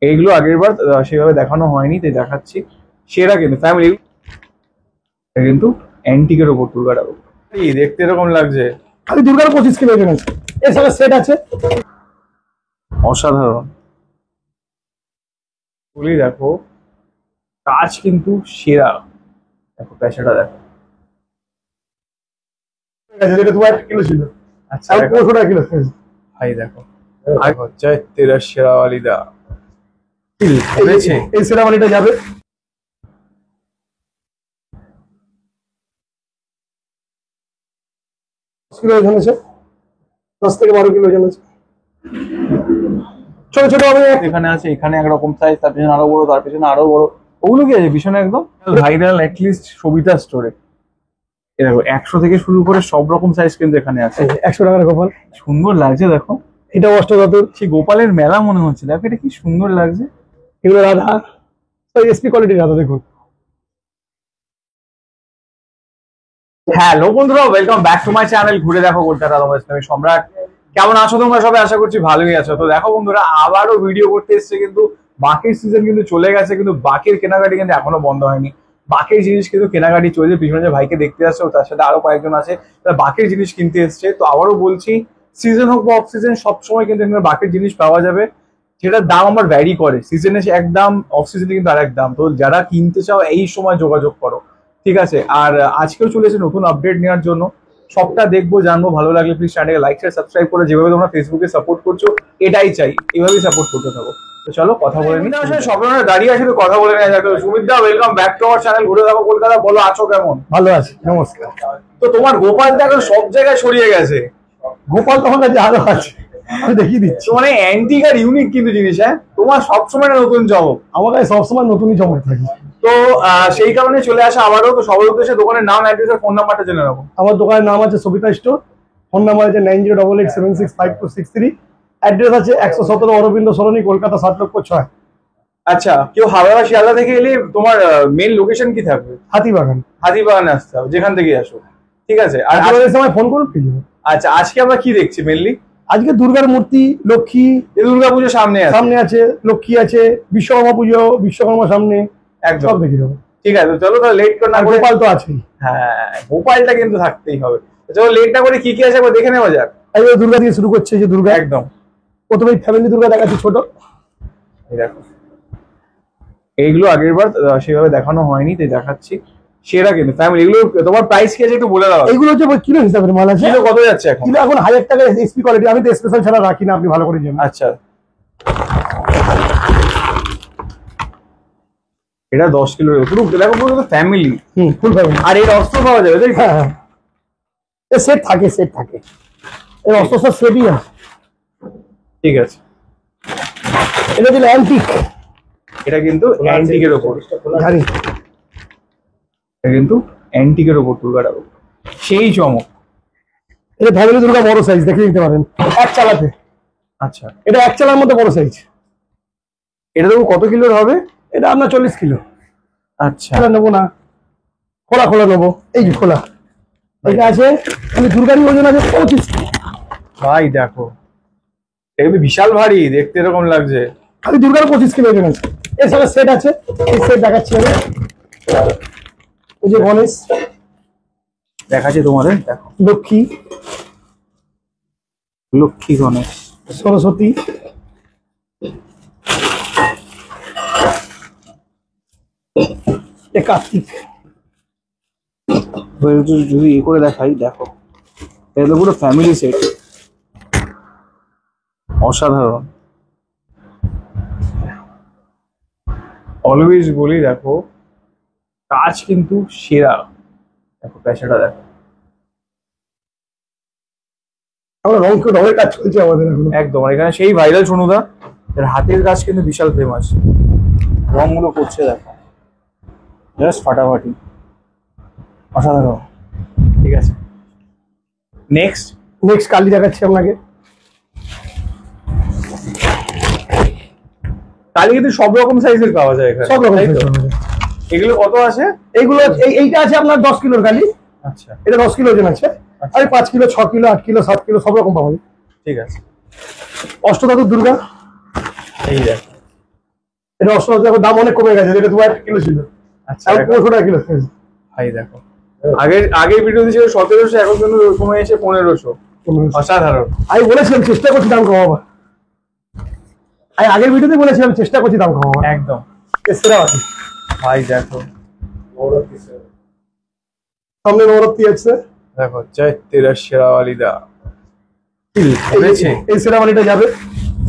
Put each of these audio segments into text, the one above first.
এইগুলো আগের বার সেভাবে দেখানো হয়নি, তাই দেখাচ্ছি। সেরা কিন্তু ফ্যামিলি, কিন্তু অ্যান্টিকের ওপর দুর্গাটা দেখতে এরকম লাগছে। খালি দুর্গার 25 কিলো ওজন আছে, এছাড়া সেট আছে। অসাধারণ বলি, দেখো কাজ কিন্তু সেরা। দেখো প্যাঁচাটা দেখো। যেটা 2 কিলো ছিল, আচ্ছা আর 500 কিলো ভাই দেখো, আর হচ্ছে তেরা সেরা ওয়ালিদা এই সেরামানিটা যাবে। কিলো ওজন আছে, 10 থেকে 12 কিলো ওজন আছে। ছোট ছোট হবে, এখানে আছে, এখানে একরকম সাইজ, তার পিছনে আরো বড়, তার পিছনে আরো বড়। ওগুলো কি আছে পিছনে একদম ভাইরাল, অ্যাটলিস্ট সবিতা স্টোরে এরকম 100 থেকে শুরু করে সব রকম সাইজ কিন্তু এখানে আছে। 100 টাকার গোপাল, সুন্দর লাগছে দেখো। এটা অষ্টধাতুর, সেই গোপালের মেলা মনে হচ্ছে। দেখো এটা কি সুন্দর লাগছে। এগুলো রাধা, এসপি কোয়ালিটির রাধা। দেখুন, হ্যালো বন্ধুরা, welcome back to my channel ঘুরে দেখো কলকাতা। আমি সম্রাট। কেমন আছো তোমরা সবাই? আশা করছি ভালোই আছো। তো দেখো বন্ধুরা, আবারও ভিডিও করতে এসছে, কিন্তু বাকির সিজন কিন্তু চলে গেছে, কিন্তু বাকির কেনাকাটি কিন্তু এখনো বন্ধ হয়নি। বাকির জিনিস কিন্তু কেনাকাটি চলছে। পিছনে যে ভাইকে দেখতে আসছে, তার সাথে আরো কয়েকজন আছে, তারা বাকির জিনিস কিনতে এসছে। তো আবারও বলছি, সিজন হোক বা অফ সিজন, সবসময় কিন্তু এখানে বাকির জিনিস পাওয়া যাবে, যেটার দাম আমার ভ্যারি করে। সিজনে এক দাম, অফ সিজনে কিন্তু আর এক দাম। তো যারা কিনতে চাও এই সময় যোগাযোগ করো, ঠিক আছে? আর আজকেও চলেছে নতুন আপডেট নেওয়ার জন্য। সবটা দেখবো, জানবো। ভালো লাগলে প্লিজ চ্যানেলকে লাইক শেয়ার সাবস্ক্রাইব করে, যেভাবে তোমরা ফেসবুকে সাপোর্ট করছো, এটাই চাই, এভাবেই সাপোর্ট করতে থাকো। তো চলো কথা বলে নিই। আসলে সব দাঁড়িয়ে আছে, তো কথা বলে নেওয়া যাবে। সুমিতদা, welcome back to our channel ঘুরে দেখো কলকাতা। বলো, আছো কেমন? ভালো আছে, নমস্কার। তো তোমার গোপালটা এখন সব জায়গায় ছড়িয়ে গেছে। গোপাল তোমার কাছে আরো আছে, আমি দেখিয়ে দিচ্ছি। মানে অ্যান্টিক আর ইউনিক কিন্তু জিনিস। হ্যাঁ, তোমার সবসময় নতুন চমক। আমার কাছে সবসময় নতুনই চমক থাকে। তো সেই কারণে চলে আসা আবারও। তো সবার উদ্দেশ্যে দোকানের নাম, অ্যাড্রেস আর ফোন নাম্বারটা জেনে নেবো। আমার দোকানের নাম আছে সবিতা স্টোর, ফোন নাম্বার আছে 9088765263, অ্যাড্রেস আছে 117 অরবিন্দ সরণি, কলকাতা 7,06,000। আচ্ছা, কেউ হাওড়া বা শিয়ালদা থেকে এলে তোমার মেন লোকেশন কি থাকবে? হাতিবাগান। হাতিবাগানে আসতে হবে, যেখান থেকে আসো। ঠিক আছে। আর হাতিবাগানের সময় ফোন করুন, পেয়ে যাবেন। আচ্ছা, আজকে আমরা কি দেখছি মেনলি? আজকে দুর্গার মূর্তি, লক্ষ্মী, দুর্গা পুজো সামনে সামনে আছে, লক্ষ্মী আছে, বিশ্বকর্মা পুজো, বিশ্বকর্মা সামনে, একদম সব দেখিয়ে দেবো। ঠিক আছে, চলো তাহলে লেট করে না করে। গোপাল তো আছেই। হ্যাঁ, গোপালটা কিন্তু থাকতেই হবে। চলো লেট না করে কি কি আছে একবার দেখে নেওয়া যাক। এইবার দুর্গা দিয়ে শুরু করছে, যে দুর্গা একদম। প্রথমে ফ্যামিলি দুর্গা দেখাচ্ছি, ছোট। এই দেখো, এইগুলো আগের বার সেভাবে দেখানো হয়নি, তাই দেখাচ্ছি। সেরা কিন্তু ফ্যামিলি। এগুলো তোমার প্রাইস কি আছে একটু বলে দাও। এইগুলো হচ্ছে কিলো হিসাবে মাল আছে। কিলো কত যাচ্ছে এখন? কিলো এখন 1000 টাকা এসপি কোয়ালিটি। আমি তো স্পেশাল ছাড়া রাখি না, আপনি ভালো করে জানেন। আচ্ছা, এটা 10 কিলো পুরো। দেখো পুরো ফ্যামিলি, ফুল ফ্যামিলি। আর এর অস্ত্র পাওয়া যাবে তাই? হ্যাঁ হ্যাঁ, সেট থাকে, সেট থাকে, এর অস্ত্র সব সেটই আছে। ঠিক আছে। এটা দিল অ্যান্টিক, এটা কিন্তু অ্যান্টিকের ওপর জানি, এটা কিন্তু অ্যান্টিকের ওপর দুর্গাটা সেই চমক। এটা ফ্যামিলি দুর্গা বড় সাইজ, দেখে নিতে পারেন এক চালাতে। আচ্ছা, এটা এক চালার মধ্যে বড় সাইজ। এটা দেখো কত কিলোর হবে? এটা আপনার 40 কিলো। আচ্ছা, নেবো না, খোলা খোলা নেবো। এই যে খোলা, এটা আছে। আমি দুর্গারই ওজন আছে 25 কিলো। ভাই দেখো, এটা কিন্তু বিশাল ভারী, দেখতে এরকম লাগছে। খালি দুর্গার 25 কিলো ওজন আছে, এছাড়া সেট আছে। এই সেট দেখাচ্ছি আমি। এই যে গণেশ দেখাচ্ছি তোমাদের, দেখো লক্ষ্মী, লক্ষ্মী গণেশ, সরস্বতী, কার্তিক। যদি এ করে দেখাই, দেখো এটা তো পুরো ফ্যামিলি সেট। অসাধারণ। অলওয়েজ বলি, দেখো কাজ কিন্তু সেরা। দেখো প্যাঁচাটা দেখো। আমরা রঙের কাজ চলছে আমাদের এখন। একদম। আর এখানে সেই ভাইরাল সোনুদা, এর হাতের কাজ কিন্তু বিশাল ফেমাস। রংগুলো করছে দেখো, জাস্ট ফাটাফাটি, অসাধারণ। ঠিক আছে, নেক্সট কালি দেখাচ্ছি আপনাকে। কালি কিন্তু সব রকম সাইজের পাওয়া যায় এখানে, সব রকম তাই তো? size পাওয়া যায়। এগুলো কত আছে? এইগুলো এইটা আছে আপনার 10 কিলোর কালি। আচ্ছা, এটা 10 কিলো ওজন আছে। আর 5 কিলো, 6 কিলো, 8 কিলো, 7 কিলো সব রকম পাওয়া যায়। ঠিক আছে। অষ্টধাতুর দুর্গা, এই দেখ, এটা 800 দেখো দাম অনেক কমে গেছে, এটা 2000 কিলো ছিল, আচ্ছা এখন 1500 টাকা কিলো। ভাই দেখো, আগের ভিডিওতে ছিল 1700, এখন কিন্তু কমে এসে 1500। অসাধারণ। আমি বলেছিলাম চেষ্টা করছি দাম কমাবার, আমি আগের ভিডিওতে বলেছিলাম চেষ্টা করছি দাম কমাবার। একদম সেরা আছে ভাই দেখো, সামনে নবরাত্রি আছে, দেখো জয় তেরা শেরাওয়ালিদা করেছে। এই সেরাওয়ালিটা যাবে,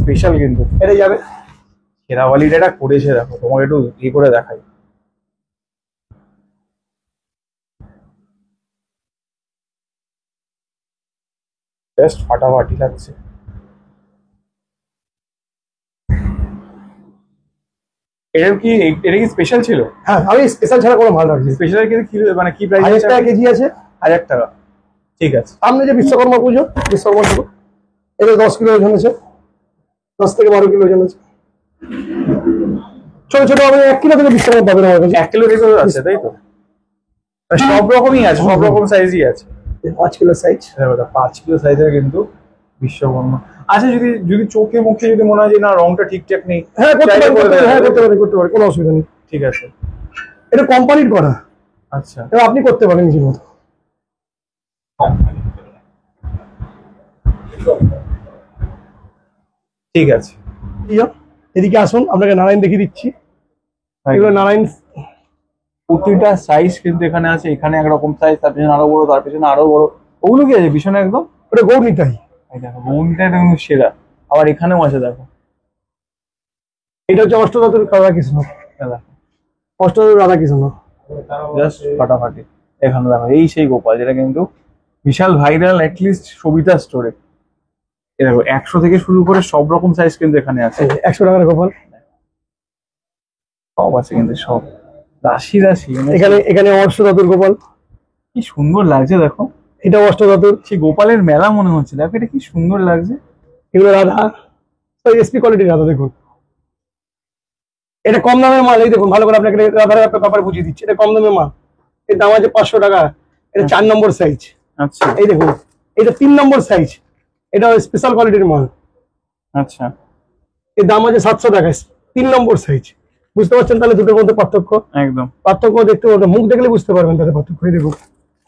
স্পেশাল কিন্তু এটা যাবে। শেরাওয়ালিটা এটা করেছে, দেখো তোমাকে একটু ই করে দেখাই। জাস্ট ফাটাফাটি লাগছে। এটা কি স্পেশাল ছিল? হ্যাঁ আমি স্পেশাল ছাড়া কোনো মাল রাখছি। স্পেশাল কিন্তু কি মানে কি প্রাইস? 1000 টাকা কেজি আছে। 1000 টাকা, ঠিক আছে। সামনে যে বিশ্বকর্মা পুজো, বিশ্বকর্মা পুজো এটা 10 কিলো ওজন আছে, 10 থেকে 12 কিলো ওজন আছে। ছোট ছোট আমি 1 কিলো থেকে 20 টাকা পাবেন আমার কাছে। 1 কিলো থেকে আছে তাই তো? সব রকমই আছে, সব রকম সাইজই আছে। 5 কিলো সাইজ, 5 কিলো সাইজের কিন্তু বিশ্বকর্মা। আচ্ছা, যদি চোখে মুখে যদি মনে হয় যে না রংটা ঠিকঠাক নেই, হ্যাঁ করতে চাইলে করে দেওয়া হ্যাঁ যাবে। করতে পারে, কোনো অসুবিধা নেই। ঠিক আছে, এটা কোম্পানির করা, আচ্ছা এটা আপনি করতে পারেন নিজের মতো। ঠিক আছে। এদিকে আসুন, আপনাকে নারায়ণ দেখিয়ে দিচ্ছি। এগুলো নারায়ণ, প্রতিটা সাইজ কিন্তু এখানে আছে। এখানে একরকম সাইজ, তার পিছনে আরো বড়, তার পিছনে আরো বড়। ওগুলো কি আছে পিছনে একদম? ওটা গৌরনীতাই। এই দেখো বোনটা একদম সেরা। আবার এখানেও আছে দেখো, এটা হচ্ছে অষ্টধাতুর রাধাকৃষ্ণ, অষ্টধাতুর রাধাকৃষ্ণ, জাস্ট ফাটাফাটি। এখানে দেখো এই সেই গোপাল, যেটা কিন্তু বিশাল ভাইরাল অ্যাটলিস্ট সবিতা স্টোরে। এ দেখো 100 থেকে শুরু করে সব রকম সাইজ কিন্তু এখানে আছে। 100 টাকার গোপাল সব আছে কিন্তু, সব রাশি রাশি। এখানে অষ্টধাতুর গোপাল, কি সুন্দর লাগছে দেখো। এটা অষ্টধাতুর, সেই গোপালের মেলা মনে হচ্ছে। দেখো এটা কি সুন্দর লাগছে। এগুলো রাধা, এসপি কোয়ালিটির রাধা। দেখুন এটা কম দামের মাল, এই দেখুন ভালো করে আপনাকে রাধার একটা ব্যাপার বুঝিয়ে দিচ্ছি। এটা কম দামের মাল, এর দাম আছে 500 টাকা। এটা 4 নম্বর সাইজ। আচ্ছা, এই দেখুন এটা 3 নম্বর সাইজ, এটা স্পেশাল কোয়ালিটির মাল। আচ্ছা, এর দাম আছে 700 টাকা, 3 নম্বর সাইজ। বুঝতে পারছেন তাহলে দুটোর মধ্যে পার্থক্য? একদম পার্থক্য দেখতে পারবেন, মুখ দেখলে বুঝতে পারবেন তাদের পার্থক্য। এই দেখুন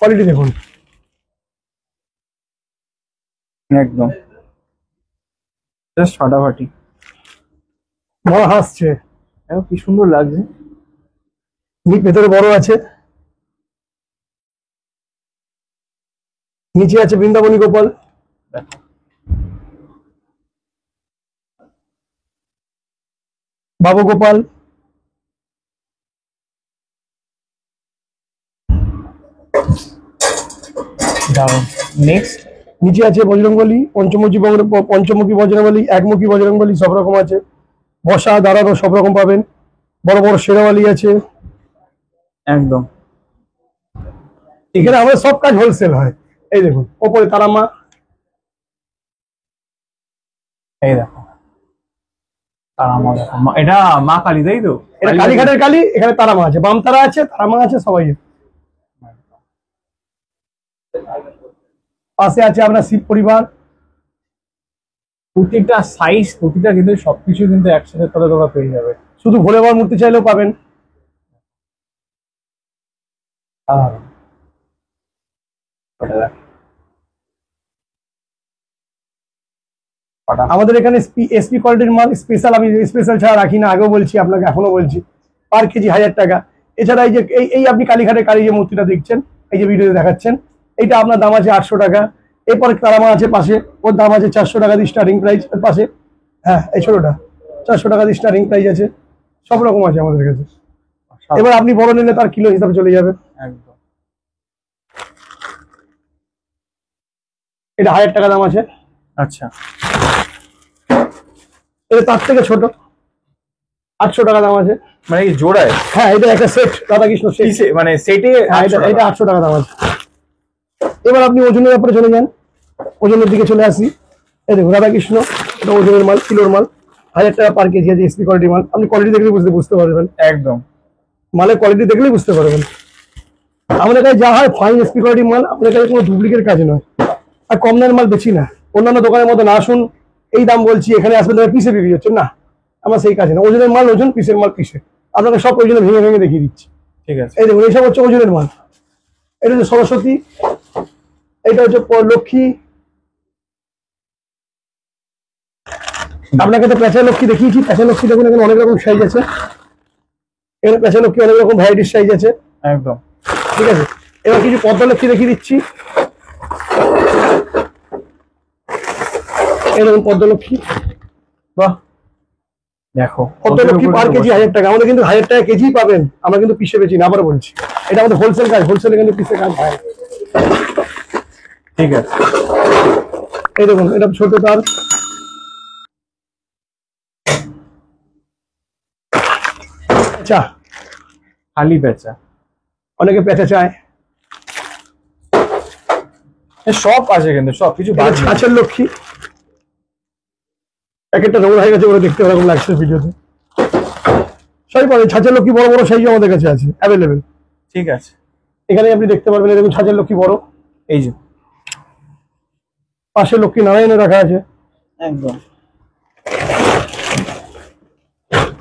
কোয়ালিটি দেখুন, একদম জাস্ট ফাটাফাটি। বড় হাসছে, দেখো কি সুন্দর লাগছে। ভেতরে বড় আছে, নিচে আছে বৃন্দাবনী গোপাল, দেখো বাবু গোপাল, দারুণ। নেক্সট নিচে আছে বজরংবলী, পঞ্চমুখী বজরংবলী, একমুখী বজরংবলী, সব রকম আছে। বসা দাঁড়ানো সব রকম পাবেন। বড় বড় শেরাওয়ালি আছে। একদম এখানে আমাদের সব কাজ হোলসেল হয়। এই দেখুন ওপরে তারামা, এই দেখো এটা মা কালী তাই তো? এটা কালীঘাটের কালী। এখানে তারামা আছে, বাম তারা আছে, তারামা আছে, সবাই আছে। পাশে আছে আপনার শিব পরিবার। প্রতিটা সাইজ, প্রতিটা কিন্তু সবকিছু কিন্তু একসাথে তলে তোমরা পেয়ে যাবে। শুধু ভোলে বাবার মূর্তি চাইলেও পাবেন। আমাদের এখানে এসপি কোয়ালিটির মাল স্পেশাল, আমি স্পেশাল ছাড়া রাখি না, আগেও বলছি আপনাকে, এখনো বলছি। পার কেজি 1000 টাকা। এছাড়া এই যে এই আপনি কালীঘাটের কালী যে মূর্তিটা দেখছেন, এই যে ভিডিওতে দেখাচ্ছেন, এইটা আপনার দাম আছে 800 টাকা। এরপরে তারামা আছে পাশে, ওর দাম আছে 400 টাকা দিয়ে স্টার্টিং প্রাইস পাশে। হ্যাঁ এই ছোটটা 400 টাকা দিয়ে স্টার্টিং প্রাইস আছে। সব রকম আছে আমাদের কাছে। এবার আপনি বড় নিলে তার কিলো হিসাবে চলে যাবে। একদম এটা 1000 টাকা দাম আছে। আচ্ছা, এটা তার থেকে ছোট, 800 টাকা দাম আছে। মানে এই জোড়ায়? হ্যাঁ এটা একটা সেট, রাধাকৃষ্ণ সেট, মানে সেটে এটা 800 টাকা দাম আছে। এবার আপনি ওজনের ব্যাপারে চলে যান, ওজনের দিকে চলে আসি। এই দেখুন রাধাকৃষ্ণ, এটা ওজনের মাল, কিলোর মাল, 1000 টাকা পার কেজি আছে। এসপি কোয়ালিটির মাল, আপনি কোয়ালিটি দেখলে বুঝতে পারবেন। একদম মালের কোয়ালিটি দেখলেই বুঝতে পারবেন। আমাদের কাছে যা হয় ফাইন এসপি কোয়ালিটির মাল, আপনার কাছে কোনো ডুপ্লিকেট কাজ নয়। আর কম দামের মাল বেশি না, অন্যান্য দোকানের মতো না। আসুন এই দাম বলছি, এখানে আসবেন পিসে বিক্রি হচ্ছে না, আমার সেই কাজ না, ওজনের মাল ওজন, পিসের মাল পিসে। আপনাকে সব ওজনে ভেঙে ভেঙে দেখিয়ে দিচ্ছি। ঠিক আছে, এই দেখুন এইসব হচ্ছে ওজনের মাল। এটা হচ্ছে সরস্বতী, এটা হচ্ছে লক্ষ্মী। আপনাকে তো পেঁচা লক্ষ্মী দেখিয়েছি, পেঁচা লক্ষ্মী দেখুন এখানে অনেক রকম সাইজ আছে, এখানে পেঁচা লক্ষ্মী অনেক রকম ভ্যারাইটির সাইজ আছে। একদম ঠিক আছে, এবার কিছু পদ্ম লক্ষ্মী দেখিয়ে দিচ্ছি। এরকম পদ্ম লক্ষ্মী, বাহ দেখো পদ্ম লক্ষ্মী পার কেজি 1000 টাকা। আমাদের কিন্তু 1000 টাকা কেজি পাবেন, আমরা কিন্তু পিসে বেচি না, আবার বলছি এটা আমাদের হোলসেল কাজ, হোলসেলে কিন্তু পিসে কাজ হয়। ঠিক আছে, এই দেখুন এটা ছোট তার, আচ্ছা খালি বেচা, অনেকে পেঁচা চায়, সব আছে কিন্তু সবকিছু এটা ছাঁচের লক্ষ্মী। প্যাকেটটা নোংরা হয়ে গেছে বলে দেখতে ওরকম লাগছে ভিডিওতে। সবই পাবে, ছাঁচের লক্ষ্মী বড় বড় সাইজ আমাদের কাছে আছে অ্যাভেলেবেল। ঠিক আছে, এখানে আপনি দেখতে পারবেন, এরকম ছাঁচের লক্ষ্মী বড়, এই যে পাশে লক্ষ্মী নারায়ণে রাখা আছে। একদম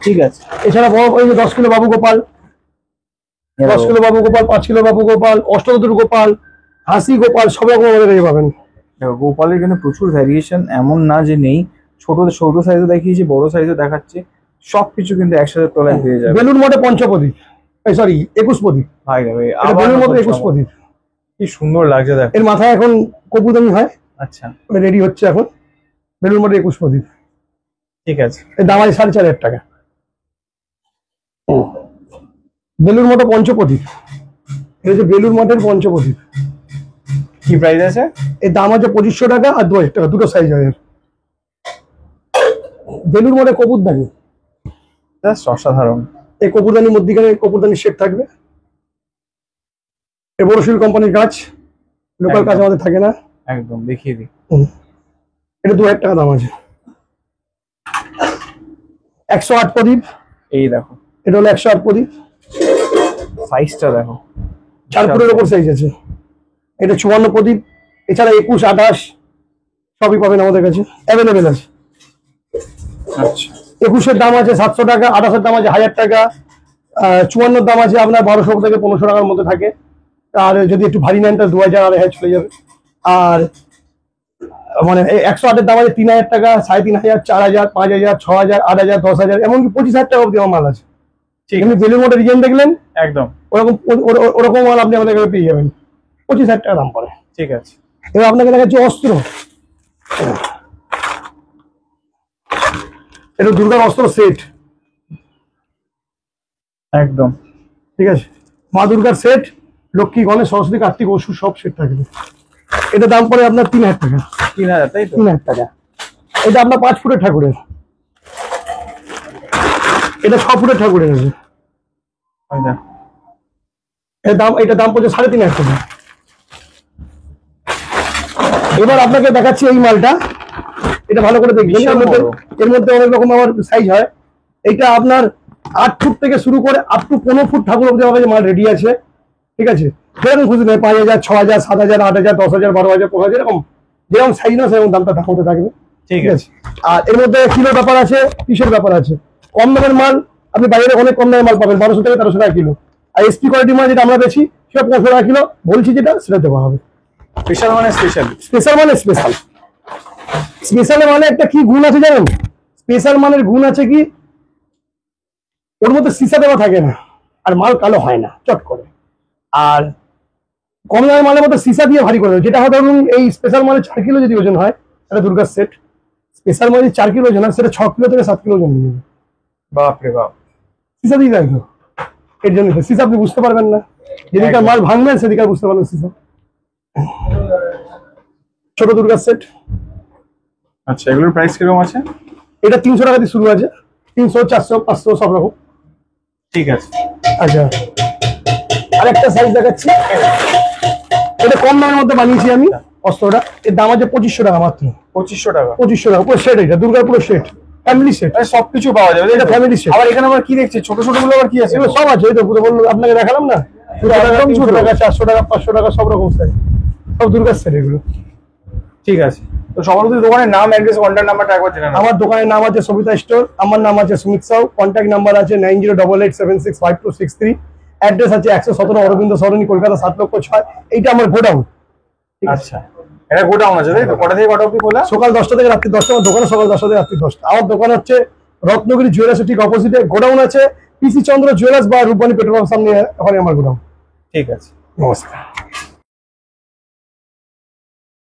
ঠিক আছে। এছাড়া বড় ওই যে 10 কিলো বাবু গোপাল, 10 কিলো বাবু গোপাল, 5 কিলো বাবু গোপাল, অষ্টদূর গোপাল, হাসি গোপাল, সব রকম আমাদের কাছে পাবেন। দেখো গোপালের কিন্তু প্রচুর ভ্যারিয়েশন, এমন না যে নেই। ছোট সাইজও দেখিয়েছি, বড় সাইজও দেখাচ্ছি, সবকিছু কিন্তু একসাথে তলায় পেয়ে যাবে। বেলুর মঠে পঞ্চপদী, সরি 21 প্রদীপ, ভাই ভাই এটা বেলুর মঠে 21 প্রদীপ। কি সুন্দর লাগছে দেখো। এর মাথায় এখন কপুদানি হয়, আচ্ছা রেডি হচ্ছে এখন। বেলুর মঠে 21 প্রদীপ, ঠিক আছে, এর দাম আছে 4500 টাকা। বেলুর মঠে পঞ্চপ্রদীপ, এটা হচ্ছে বেলুর মঠের পঞ্চপ্রদীপ। কি প্রাইস আছে? এর দাম আছে 2500 টাকা আর 2000 টাকা, দুটো সাইজ হয় এর। বেলুর মঠে কপুরদানি, জাস্ট অসাধারণ। এই কপুরদানির মধ্যিখানে কপুরদানির শেড থাকবে। এ বড়শিল কোম্পানির গাছ, লোকাল কাজ আমাদের থাকে না। একদম দেখিয়ে দিই, এটা 2000 টাকা দাম আছে। 108 প্রদীপ, এই দেখো এটা হলো 108 প্রদীপ, সাইজটা দেখো, 4 ফুটের ওপর সাইজ আছে। এটা 54 প্রদীপ, এছাড়া 21, 28 সবই পাবেন আমাদের কাছে, অ্যাভেলেবেল আছে। আচ্ছা 21-এর দাম আছে 700 টাকা, 28-এর দাম আছে 1000 টাকা, 54-এর দাম আছে আপনার 1200 থেকে 1500 টাকার মধ্যে থাকে। আর যদি একটু ভারী নেন তাহলে 2000 2500 চলে যাবে। আর মানে 108-এর দাম আছে 3000 টাকা, 3500, 4000, 5000, 6000, 8000, 10000, এমনকি 25,000 টাকা অব্দি আমার মাল আছে। ঠিক এমনি বেলুর মধ্যে ডিজাইন দেখলেন একদম ওরকম ওরকম মাল আপনি আমাদের কাছে পেয়ে যাবেন, 25,000 টাকা দাম পড়ে। ঠিক আছে। এবার আপনাকে দেখাচ্ছি অস্ত্র, এটা দুর্গার অস্ত্র সেট, একদম ঠিক আছে। মা দুর্গার সেট, লক্ষ্মী, গণেশ, সরস্বতী, কার্তিক, অসুর সব সেট থাকবে। এটা দাম পড়ে আপনার 3000 টাকা। 3000, তাই তো? 3000 টাকা। এটা আপনার 5 ফুটের ঠাকুরের, এটা 6 ফুটের ঠাকুরের আছে। ওই দেখো, এটা দাম পড়ছে 3500 টাকা। এবার আপনাকে দেখাচ্ছি এই মালটা, এটা ভালো করে দেখবেন। এর মধ্যে অনেক রকম আমার সাইজ হয়। এটা আপনার 8 ফুট থেকে শুরু করে আপ টু 15 ফুট ঠাকুর অব্দি আমাদের মাল রেডি আছে। ঠিক আছে, যেরকম খুশি নেই, 5000, 6000, 7000, 8000, 10000, 12000, 5000, এরকম যেরকম সাইজ না সেরকম দামটা হতে থাকবে। ঠিক আছে। আর এর মধ্যে কিলো ব্যাপার আছে, পিসের ব্যাপার আছে। কম দামের মাল আপনি বাইরে অনেক কম দামের মাল পাবেন, 1200 থেকে 1300 টাকা কিলো। আর এসপি কোয়ালিটির মাল যেটা আমরা বেশি সেটা 1500 টাকা কিলো, বলছি যেটা সেটা দেওয়া হবে। স্পেশাল মানে স্পেশাল, স্পেশাল মানে স্পেশাল, স্পেশাল মানে একটা কি গুণ আছে জানেন? স্পেশাল মানের গুণ আছে কি, ওর মধ্যে সীসা দেওয়া থাকে না, আর মাল কালো হয় না চট করে। আর কম দামের মালের মধ্যে সীসা দিয়ে ভারী করে দেবে। যেটা হয় ধরুন এই স্পেশাল মালের 4 কিলো যদি ওজন হয়, এটা দুর্গার সেট, স্পেশাল মাল যদি 4 কিলো ওজন হয় সেটা 6 কিলো থেকে 7 কিলো ওজন নিয়ে যাবে। বাপরে বাপ, সীসা দিয়ে দেয় তো, এর জন্য সীসা আপনি বুঝতে পারবেন না, যেদিনকার মাল ভাঙবেন সেদিনকার বুঝতে পারবেন সীসা। ছোট দুর্গার সেট, আচ্ছা এগুলোর প্রাইস কিরকম আছে? এটা 300 টাকা দিয়ে শুরু আছে, 300, 400, 500 সব রকম। ঠিক আছে। আচ্ছা আরেকটা সাইজ দেখাচ্ছি, এটা কম দামের মধ্যে বানিয়েছি আমি অস্ত্রটা। এর দাম আছে 2500 টাকা মাত্র। 2500 টাকা? 2500 টাকা পুরো সেট, এটা দুর্গার পুরো সেট, ফ্যামিলি সেট, সবকিছু পাওয়া যাবে। এটা ফ্যামিলি সেট। আবার এখানে আমরা কি দেখছি, ছোট ছোট গুলো আবার কি আছে? এগুলো সব আছে, এই তো পুরো বললো আপনাকে দেখালাম না, 200 টাকা, 400 টাকা, 500 টাকা, সব রকম সাইজ, সব দুর্গার সেট এগুলো। ঠিক আছে। তো সর্বপ্রথম দোকানের নাম, অ্যাড্রেস, কন্ট্যাক্ট নাম্বারটা একবার জেনে নাও। আমার দোকানের নাম আছে সবিতা স্টোর, আমার নাম আছে সুমিত সাউ, কন্ট্যাক্ট নাম্বার আছে 9088765263, অ্যাড্রেস আছে 117 অরবিন্দ সরণি, কলকাতা 7,06,000। এইটা আমার গোডাউন। আচ্ছা, এটা গোডাউন আছে তাই তো? কটা থেকে কটা অবধি খোলা? সকাল 10টা থেকে রাত্রি 10টা। আমার দোকান সকাল 10টা থেকে রাত্রি 10টা। আমার দোকান হচ্ছে রত্নগিরি জুয়েলার্স ঠিক অপোজিটে। গোডাউন আছে পিসি চন্দ্র জুয়েলার্স বা রূপবাণী পেট্রোল পাম্প সামনে, ওখানে আমার গোডাউন। ঠিক আছে, নমস্কার।